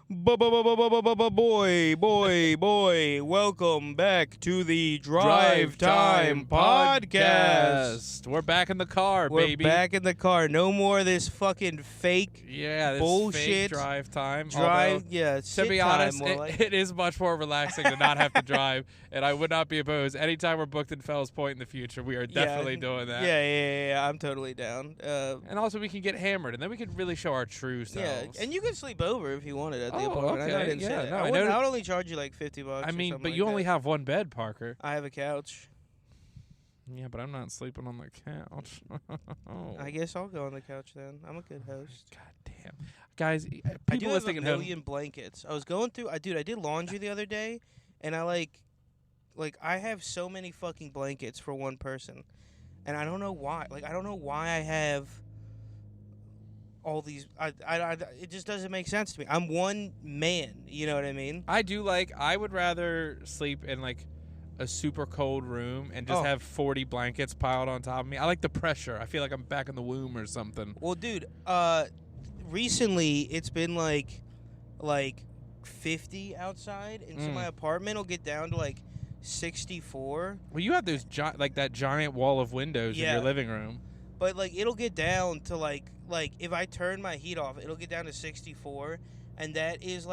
Boy, welcome back to the Drive Time Podcast. We're back in the car, baby. We're back in the car. No more of this fucking fake this bullshit. fake drive time. To be honest, it is much more relaxing to not have to drive, and I would not be opposed. Anytime we're booked in Fells Point in the future, we are definitely doing that. Yeah, I'm totally down. And also, we can get hammered, and then we can really show our true selves. Yeah, and you can sleep over if you wanted at the apartment. Okay. I didn't say that. I would only charge you like $50. I mean, but like you that. only have one bed, Parker. I have a couch. Yeah, but I'm not sleeping on the couch. I guess I'll go on the couch then. I'm a good host. God damn. Guys, people I do have listening a at home. million blankets. I was going through. I did laundry the other day, and I like I have so many fucking blankets for one person, and I don't know why. I don't know why I have all these. It just doesn't make sense to me. I'm one man. You know what I mean? I would rather sleep in a super cold room and just have 40 blankets piled on top of me. I like the pressure. I feel like I'm back in the womb or something. Well, dude, recently it's been like 50 outside, and so my apartment will get down to 64. Well, you have those that giant wall of windows in your living room. But it'll get down to like if I turn my heat off, it'll get down to 64, and that is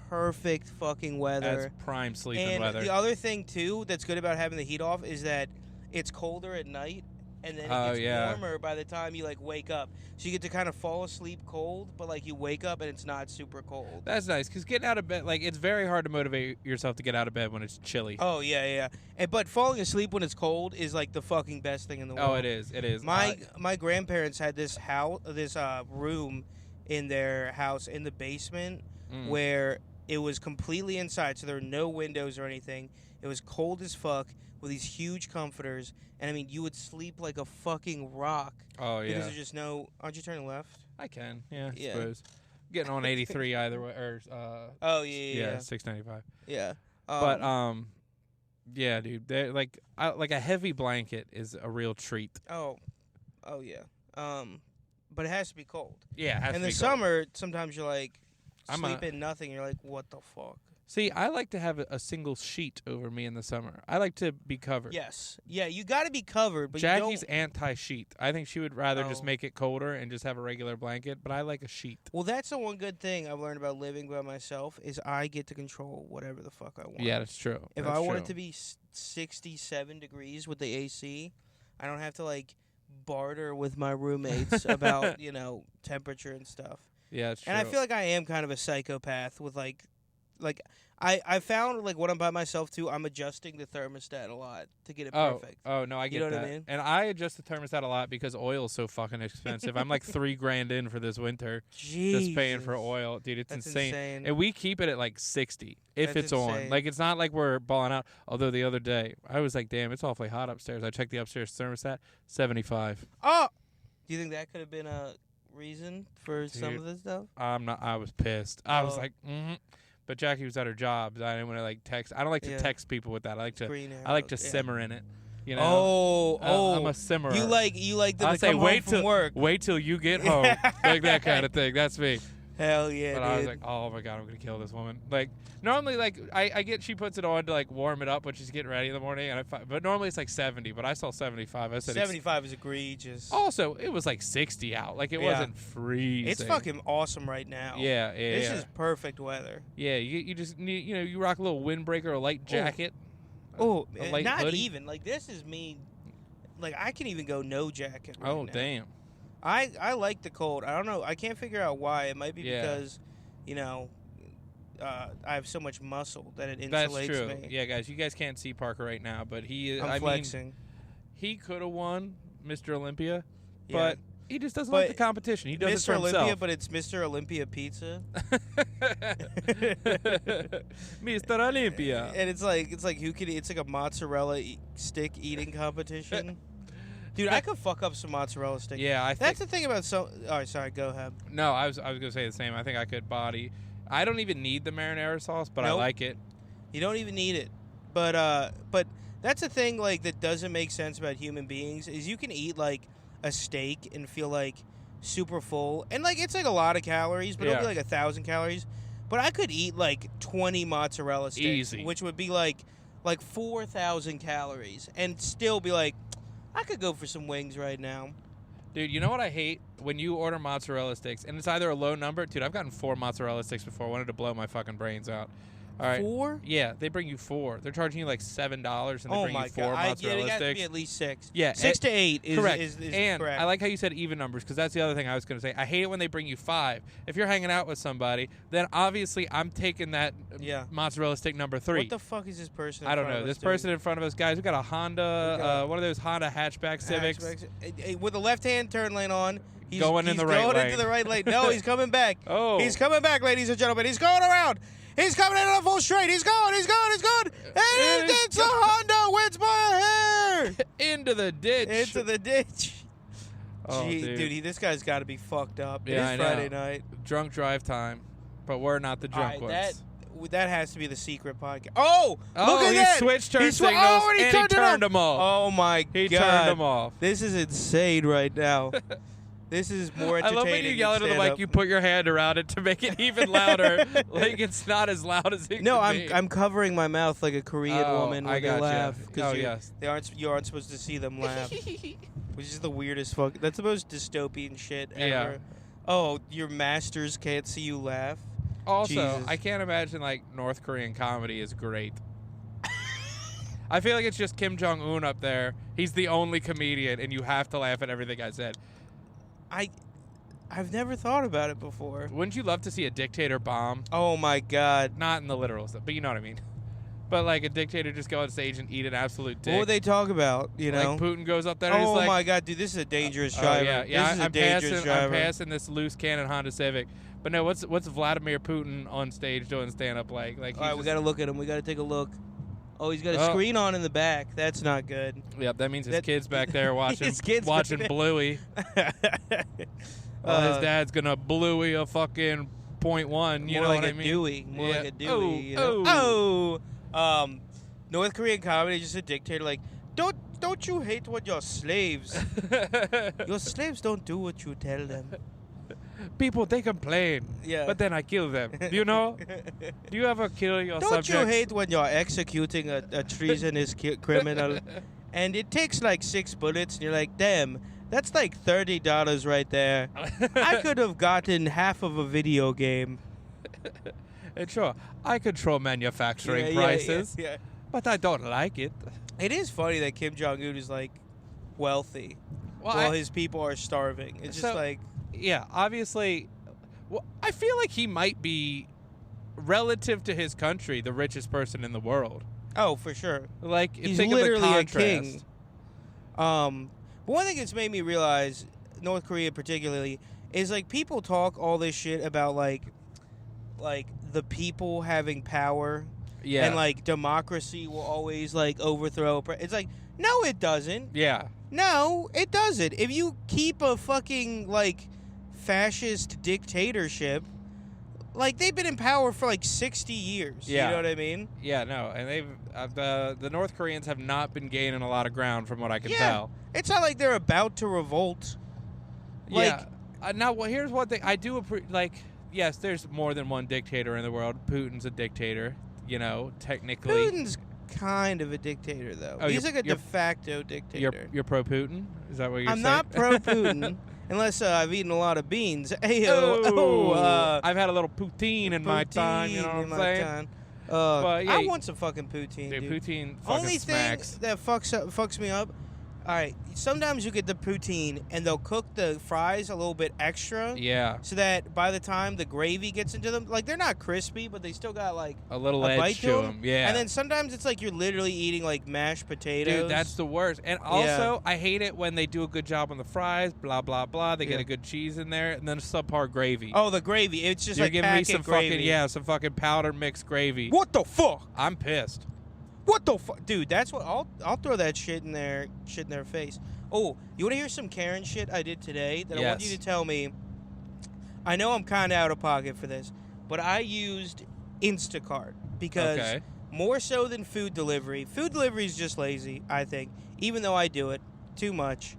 perfect fucking weather. That's prime sleeping weather. And the other thing too that's good about having the heat off is that it's colder at night, and then it gets warmer by the time you wake up. So you get to kind of fall asleep cold, but you wake up and it's not super cold. That's nice, because getting out of bed, it's very hard to motivate yourself to get out of bed when it's chilly. Oh yeah. But falling asleep when it's cold is the fucking best thing in the world. Oh, it is. My grandparents had this room in their house in the basement where it was completely inside, so there were no windows or anything. It was cold as fuck with these huge comforters, and I mean, you would sleep like a fucking rock. Oh, yeah. Because there's just no... Aren't you turning left? I can, I suppose. Getting on 83 either way, or... Yeah, 695. Yeah. Yeah, dude. A heavy blanket is a real treat. Oh, yeah. But it has to be cold. Yeah, it has to be cold. In the summer, sometimes you're sleep in nothing. You're like, what the fuck? See, I like to have a single sheet over me in the summer. I like to be covered. Yes. Yeah, you got to be covered, but Jackie's anti-sheet. I think she would rather just make it colder and just have a regular blanket, but I like a sheet. Well, that's the one good thing I've learned about living by myself is I get to control whatever the fuck I want. Yeah, that's true. If I want it to be 67 degrees with the AC, I don't have to barter with my roommates about, temperature and stuff. Yeah, it's true. And I feel like I am kind of a psychopath with I found when I'm by myself too, I'm adjusting the thermostat a lot to get it perfect. Oh no, I get that. You know what I mean? And I adjust the thermostat a lot because oil is so fucking expensive. I'm $3,000 in for this winter. Jesus. Just paying for oil, dude. It's That's insane. And we keep it at 60 if That's it's insane. on. It's not like we're balling out. Although the other day I was like, damn, it's awfully hot upstairs. I checked the upstairs thermostat, 75. Oh, do you think that could have been a reason for some of this stuff? I was pissed. I was like, But Jackie was at her job. I didn't want to text. I don't like to text people with that. I like to simmer in it. You know? I'm a simmerer. You like them I'll to say come home from work. Wait till you get home. That kind of thing. That's me. Hell yeah, but dude. I was like, oh my God, I'm gonna kill this woman. Normally, I get she puts it on to warm it up when she's getting ready in the morning, but normally it's 70. But I saw 75. I said 75 is egregious. Also, it was 60 out. It wasn't freezing. It's fucking awesome right now. Yeah. This is perfect weather. Yeah, you just need you rock a little windbreaker, a light jacket. Oh, a light not hoodie. even this is me. I can even go no jacket. Right now. Damn. I like the cold. I don't know. I can't figure out why. It might be because, I have so much muscle that it insulates That's true. me. Yeah, guys, you guys can't see Parker right now, but I'm flexing. Mean, he could have won Mr. Olympia, Yeah. but he just doesn't like the competition. He does it for Mr. Olympia, himself. but it's Mr. Olympia Pizza. Mr. Olympia. And it's who can eat? It's a mozzarella stick eating competition. Dude, I could fuck up some mozzarella sticks. Yeah, That's the thing about All right, sorry, go ahead. No, I was gonna say the same. I think I could body. I don't even need the marinara sauce, but I like it. You don't even need it, but that's the thing that doesn't make sense about human beings is you can eat a steak and feel super full and it's a lot of calories, but it'll be 1,000 calories. But I could eat like 20 mozzarella sticks, easy, which would be like 4,000 calories, and still be like, I could go for some wings right now. Dude, you know what I hate? When you order mozzarella sticks, and it's either a low number. Dude, I've gotten 4 mozzarella sticks before. I wanted to blow my fucking brains out. All right. 4? Yeah, they bring you 4. They're charging you like $7, and they bring you 4 mozzarella sticks. It got to be at least 6. Yeah, 6 to 8 is correct. Is and correct. I like how you said even numbers, because that's the other thing I was going to say. I hate it when they bring you 5. If you're hanging out with somebody, then obviously I'm taking that mozzarella stick number 3. What the fuck is this person? I don't know. This person in front of us, guys. We got a Honda, one of those Honda hatchback Civics with the left-hand turn lane on. He's going into the right lane. No, he's coming back. Oh, he's coming back, ladies and gentlemen. He's going around. He's coming in on a full straight. He's going. And it's a Honda wins by a hair. Into the ditch. Oh, dude, this guy's got to be fucked up. Yeah, it is Friday night. Drunk drive time, but we're not the drunk ones. That has to be the secret podcast. Oh, look at he that. Switched turn signals and he turned them off. Oh, my God. He turned them off. This is insane right now. This is more entertaining. I love when you yell into the mic, you put your hand around it to make it even louder. Like it's not as loud as it could be. I'm covering my mouth like a Korean woman when they laugh. Yes. You aren't supposed to see them laugh. Which is the weirdest fuck. That's the most dystopian shit ever. Yeah. Oh, your masters can't see you laugh? Also, Jesus. I can't imagine like North Korean comedy is great. I feel like it's just Kim Jong-un up there. He's the only comedian, and you have to laugh at everything I said. I've never thought about it before. Wouldn't you love to see a dictator bomb? Oh, my God. Not in the literal stuff, but you know what I mean. But like a dictator just go on stage and eat an absolute dick. What would they talk about, you know? Like Putin goes up there and he's like... Oh, my God, dude, this is a dangerous driver. I'm passing this loose cannon Honda Civic. But no, what's Vladimir Putin on stage doing stand-up like? All right, we got to look at him. We got to take a look. Oh, he's got a screen on in the back. That's not good. Yep, that means his kid's back there watching Bluey. His dad's going to Bluey a fucking .1, you know what I mean? More like a Dewey. You know? North Korean comedy, just a dictator like, don't you hate what your slaves? Your slaves don't do what you tell them. People, they complain, but then I kill them. Do you know? Do you ever kill your subjects? Don't you hate when you're executing a treasonous criminal, and it takes like 6 bullets, and you're like, damn, that's like $30 right there. I could have gotten half of a video game. And sure, I control manufacturing prices, but I don't like it. It is funny that Kim Jong-un is like wealthy while his people are starving. It's just like... Yeah, obviously, well, I feel like he might be, relative to his country, the richest person in the world. Oh, for sure. Like, he's think literally of the a king. But one thing that's made me realize, North Korea particularly, is like people talk all this shit about like the people having power. Yeah. And like democracy will always like overthrow. It's like, no, it doesn't. Yeah. No, it doesn't. If you keep a fucking like fascist dictatorship, like they've been in power for like 60 years. Yeah. You know what I mean? Yeah, no, and they've the North Koreans have not been gaining a lot of ground from what I can tell. It's not like they're about to revolt. Like, now, well, here's one thing I do like. Yes, there's more than one dictator in the world. Putin's a dictator, you know, technically. Putin's kind of a dictator, though. Oh, he's like a de facto dictator. You're pro Putin? Is that what you're saying? I'm not pro Putin. Unless I've eaten a lot of beans. I've had a little poutine in my time, you know what I'm saying? I want some fucking poutine, dude. Poutine fucking Only smacks. thing that fucks me up, all right, sometimes you get the poutine and they'll cook the fries a little bit extra. Yeah. So that by the time the gravy gets into them, like they're not crispy, but they still got like a little edge to them. Yeah. And then sometimes it's like you're literally eating like mashed potatoes. Dude, that's the worst. And also, I hate it when they do a good job on the fries, blah, blah, blah. They get a good cheese in there, and then subpar gravy. Oh, the gravy. It's just You're like giving me some gravy. some fucking powder mixed gravy. What the fuck? I'm pissed. What the fuck? Dude, that's what I'll throw that shit in their face. Oh, you want to hear some Karen shit I did today that I want you to tell me? I know I'm kind of out of pocket for this, but I used Instacart because more so than food delivery is just lazy, I think, even though I do it too much.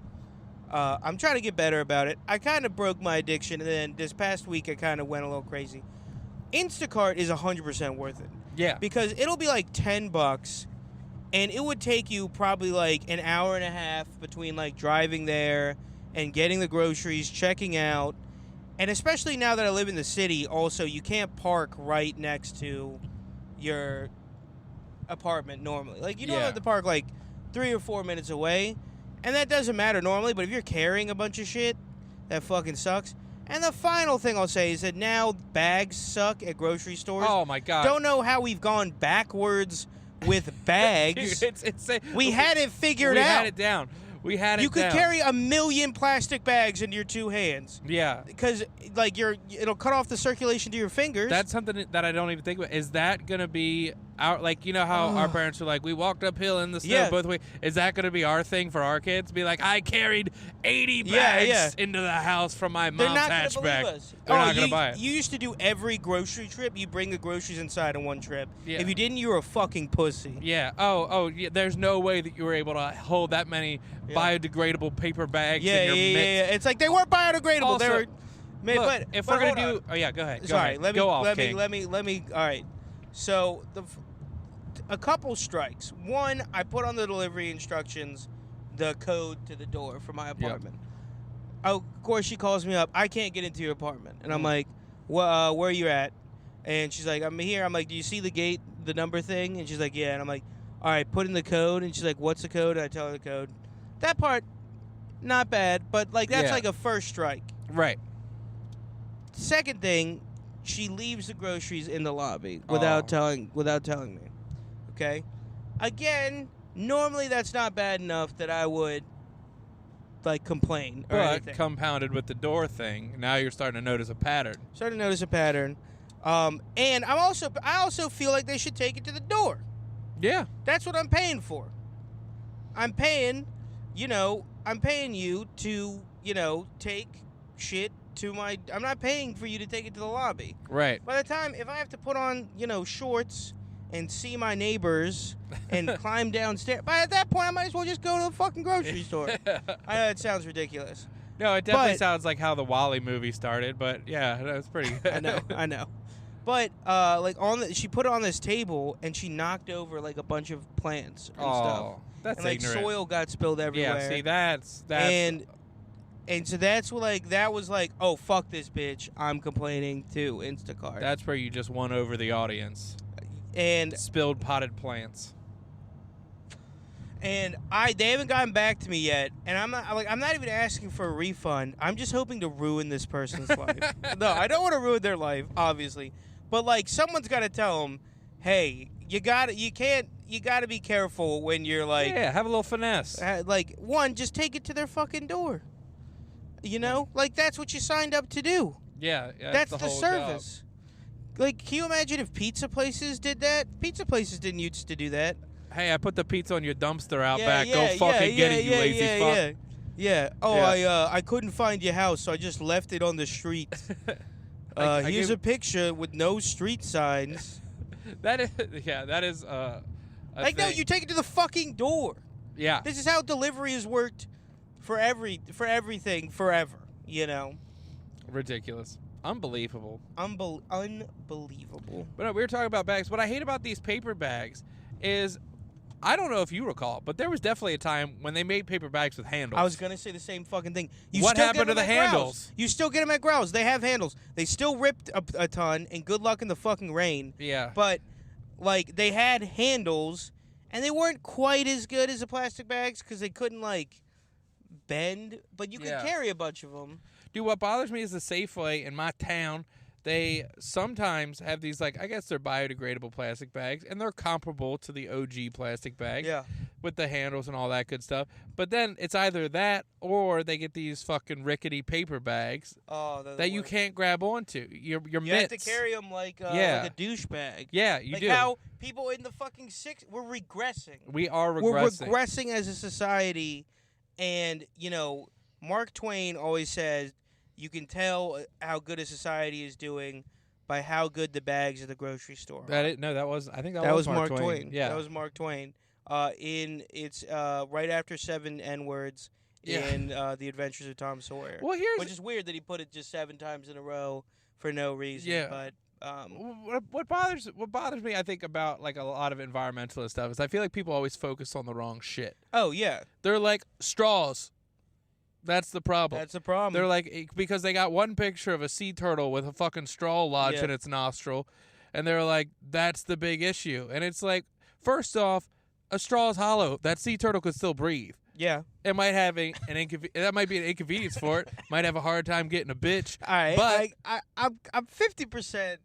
I'm trying to get better about it. I kind of broke my addiction, and then this past week I kind of went a little crazy. Instacart is 100% worth it. Yeah. Because it'll be like $10, and it would take you probably like an hour and a half between like driving there and getting the groceries, checking out. And especially now that I live in the city, also, you can't park right next to your apartment normally. Like, you don't have to park like 3 or 4 minutes away. And that doesn't matter normally, but if you're carrying a bunch of shit, that fucking sucks. And the final thing I'll say is that now bags suck at grocery stores. Oh, my God. Don't know how we've gone backwards with bags. Dude, it's we had it figured out. We had it down. We had it You could down. carry 1 million plastic bags into your 2 hands. Yeah. Because, like, it'll cut off the circulation to your fingers. That's something that I don't even think about. Is that going to be our, like, you know how our parents were like, we walked uphill in the snow both ways. Is that going to be our thing for our kids? Be like, I carried 80 bags into the house from my mom's hatchback. They're not going to buy it. You used to do every grocery trip, you bring the groceries inside in one trip. Yeah. If you didn't, you were a fucking pussy. Yeah. Oh, yeah. There's no way that you were able to hold that many biodegradable paper bags in your mitts. Yeah. It's like they weren't biodegradable. Also, they were. Look, if we're gonna do, go ahead. Sorry, let me. All right. So a couple strikes. One, I put on the delivery instructions the code to the door for my apartment. Yep. Of course, she calls me up. I can't get into your apartment, and I'm like, well, where are you at? And she's like, I'm here. I'm like, do you see the gate, the number thing? And she's like, yeah. And I'm like, all right, put in the code. And she's like, what's the code? And I tell her the code. That part, not bad, but like that's like a first strike. Right. Second thing, she leaves the groceries in the lobby without telling me. Okay? Again, normally that's not bad enough that I would like complain or anything. But compounded with the door thing, now you're starting to notice a pattern. And I also feel like they should take it to the door. Yeah. That's what I'm paying for. I'm paying you to, take shit to my... I'm not paying for you to take it to the lobby. Right. By the time, if I have to put on, shorts and see my neighbors and climb downstairs, at that point, I might as well just go to the fucking grocery store. I know it sounds ridiculous. No, it definitely sounds like how the Wall-E movie started, but yeah, that was pretty good. I know. But, she put it on this table, and she knocked over, like, a bunch of plants and stuff. That's and, ignorant. Soil got spilled everywhere. Yeah, see, that's... And so that's what, that was like, oh, fuck this bitch, I'm complaining to Instacart. That's where you just won over the audience. And... Spilled potted plants. And they haven't gotten back to me yet, and I'm not even asking for a refund. I'm just hoping to ruin this person's life. No, I don't want to ruin their life, obviously. But, someone's got to tell them, hey, you got to be careful when you're Yeah, have a little finesse. One, just take it to their fucking door. That's what you signed up to do. Yeah, that's the whole service. Job. Can you imagine if pizza places did that? Pizza places didn't used to do that. Hey, I put the pizza on your dumpster out back. Go fucking get it, you lazy fuck. Yeah. Oh, yeah. I couldn't find your house, so I just left it on the street. Here's a picture with no street signs. That is no, you take it to the fucking door. Yeah. This is how delivery has worked for everything forever, Ridiculous. Unbelievable. Unbelievable. But no, we were talking about bags. What I hate about these paper bags is, I don't know if you recall, but there was definitely a time when they made paper bags with handles. I was going to say the same fucking thing. What happened to the handles? You still get them at Growls. They have handles. They still ripped a ton, and good luck in the fucking rain. Yeah. But, they had handles, and they weren't quite as good as the plastic bags because they couldn't, bend, but you could carry a bunch of them. Dude, what bothers me is the Safeway in my town. They sometimes have these, I guess they're biodegradable plastic bags, and they're comparable to the OG plastic bag with the handles and all that good stuff. But then it's either that or they get these fucking rickety paper bags that you can't grab onto. Your you mitts. have to carry them like a douchebag. Yeah, you do. How people in the fucking we're regressing. We are regressing. We're regressing as a society, and, Mark Twain always says, you can tell how good a society is doing by how good the bags at the grocery store are. I think that was Mark Twain. Yeah. That was Mark Twain. It's right after 7 N-words in The Adventures of Tom Sawyer. Well, which is weird that he put it just 7 times in a row for no reason. Yeah. But What bothers me, I think, about like a lot of environmentalist stuff is I feel like people always focus on the wrong shit. Oh yeah, they're like straws. That's the problem. That's the problem. They're like, because they got one picture of a sea turtle with a fucking straw lodged in its nostril, and they're like, that's the big issue. And it's like, first off, a straw is hollow. That sea turtle could still breathe. Yeah. It might have that might be an inconvenience for it. Might have a hard time getting a bitch. All right, but I'm 50%.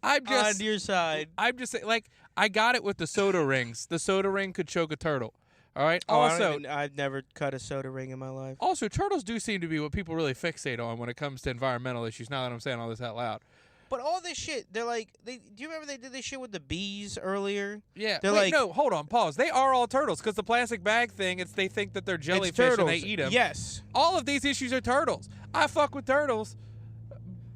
I'm just on your side. I'm just saying, like, I got it with the soda rings. The soda ring could choke a turtle. All right. Oh, also, I've never cut a soda ring in my life. Also, turtles do seem to be what people really fixate on when it comes to environmental issues. Now that I'm saying all this out loud. But all this shit, they're like, do you remember they did this shit with the bees earlier? Yeah. They're Wait, no, hold on, pause. They are all turtles because the plastic bag thing, they think that they're jellyfish and they eat them. Yes. All of these issues are turtles. I fuck with turtles,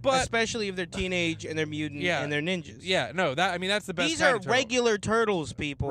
but especially if they're teenage and they're mutant and they're ninjas. Yeah, no, that's the best. These kind are of turtle. regular turtles, people.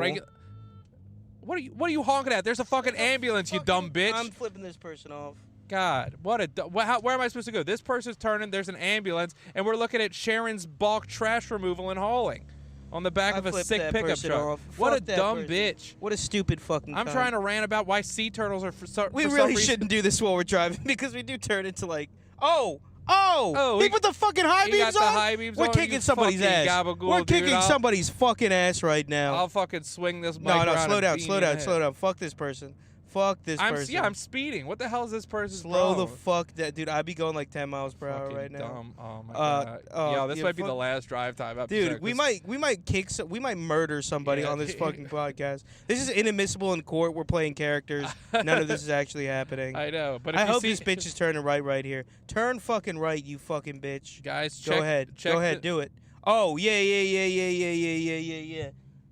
What are you honking at? There's a fucking ambulance, you dumb bitch. I'm flipping this person off. God, where am I supposed to go? This person's turning, there's an ambulance, and we're looking at Sharon's bulk trash removal and hauling on the back of a sick pickup truck. What a dumb bitch. What a stupid fucking I'm trying to rant about why sea turtles are we really shouldn't do this while we're driving because we do turn into like, he put the fucking high beams on? High beams we're on, kicking somebody's ass. We're kicking somebody's fucking ass right now. I'll fucking swing this mic around. Slow down. Fuck this person. Fuck this person. Yeah, I'm speeding. What the hell is this person's Slow problem? the fuck down. Dude, I'd be going like 10 miles per hour right now. Dumb. Oh my god. This might be the last drive time episode. Dude, we might murder somebody on this fucking podcast. This is inadmissible in court. We're playing characters. None of this is actually happening. I know, but I hope this bitch is turning right here. Turn fucking right, you fucking bitch. Guys, go ahead. Go ahead, do it. Oh, yeah.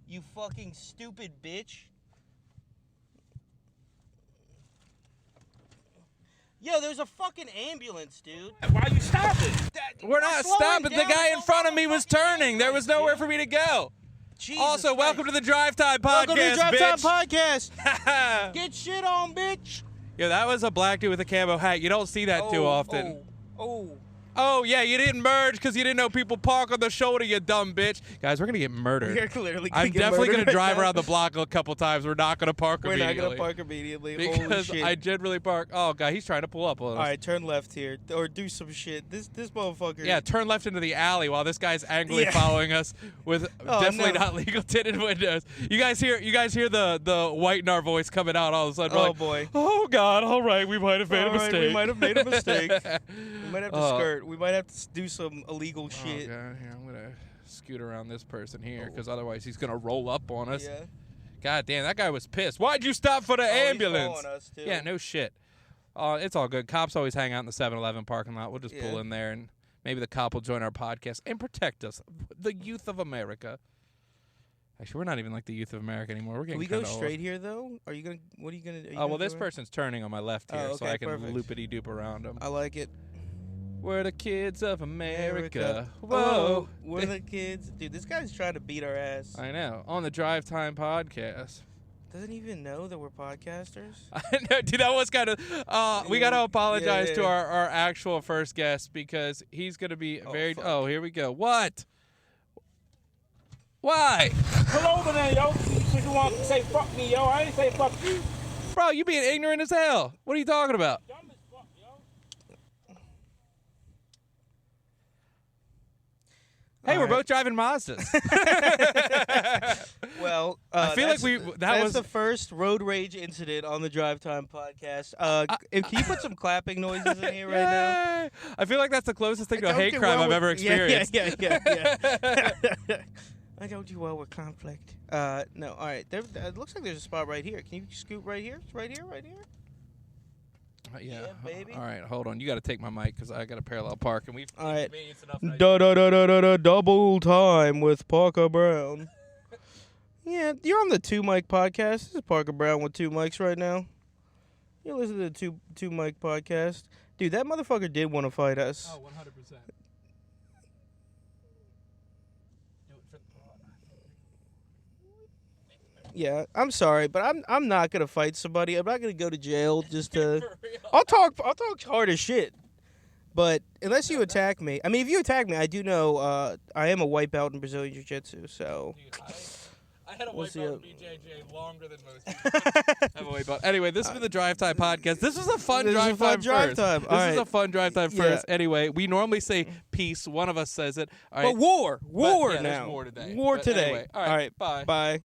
You fucking stupid bitch. Yo, there's a fucking ambulance, dude. Why are you stopping? We're not stopping. The guy in front of me was turning. There was nowhere for me to go. Jesus also, Christ. welcome to the Drive Time Podcast, Welcome to the Drive Time bitch. Podcast. Get shit on, bitch. Yo, that was a black dude with a camo hat. You don't see that too often. Oh, yeah, you didn't merge because you didn't know people park on the shoulder, you dumb bitch. Guys, we're going to get murdered. We're clearly I'm definitely going to drive around the block a couple times. We're not going to park immediately. We're not going to park immediately. Because holy shit. I generally park. Oh, God, he's trying to pull up on us. All right, turn left here. Or do some shit. This motherfucker. Yeah, turn left into the alley while this guy's angrily following us with definitely not legal tinted windows. You guys hear the white in our voice coming out all of a sudden. Oh, boy. Oh, God, all right, we might have made a mistake. We might have made a mistake. We might have to skirt. We might have to do some illegal shit. Oh, God, here, I'm going to scoot around this person here because otherwise he's going to roll up on us. Yeah. God damn, that guy was pissed. Why'd you stop for the ambulance? He's us too. Yeah, no shit. It's all good. Cops always hang out in the 7-Eleven parking lot. We'll just pull in there and maybe the cop will join our podcast and protect us. The youth of America. Actually, we're not even like the youth of America anymore. We're getting Can we go old. straight here, though? What are you going to do? Oh, well, this person's turning on my left here, so I can perfect. loopity-doop around him. I like it. We're the kids of America. Whoa. We're the kids. Dude, this guy's trying to beat our ass. I know. On the Drive Time Podcast. Doesn't even know that we're podcasters. I know, dude, that was kind of... we got to apologize to our actual first guest because he's going to be very... fuck. Oh, here we go. What? Why? Pull over there, yo. You want to say fuck me, yo. I ain't say fuck you. Bro, you being ignorant as hell. What are you talking about? Dumb as fuck, yo. Hey, we're both driving Mazdas. Well, I feel like that's was the first road rage incident on the Drive Time Podcast. Can you put some clapping noises in here right now? I feel like that's the closest thing to a hate crime I've ever experienced. Yeah. I don't do well with conflict. No, all right. It looks like there's a spot right here. Can you scoot right here? Right here? Yeah, baby. All right, hold on. You got to take my mic because I got a parallel park, and we've all right. enough. Double time with Parker Brown. Yeah, you're on the Two Mic Podcast. This is Parker Brown with two mics right now. You listen to the two Mic Podcast, dude. That motherfucker did want to fight us. Oh, 100%. Yeah, I'm sorry, but I'm not gonna fight somebody. I'm not gonna go to jail just to. I'll talk hard as shit, But unless you attack me, I mean, if you attack me, I do know I am a white belt in Brazilian Jiu-Jitsu, so. Dude, I had a white belt in BJJ longer than most people. I have a white belt. Anyway, this has been the Drive Time Podcast. This was a fun drive time first. This is a fun drive time first. Anyway, we normally say peace. One of us says it. All right. But war now. now. War today. War today. Anyway, all right. Bye. Bye.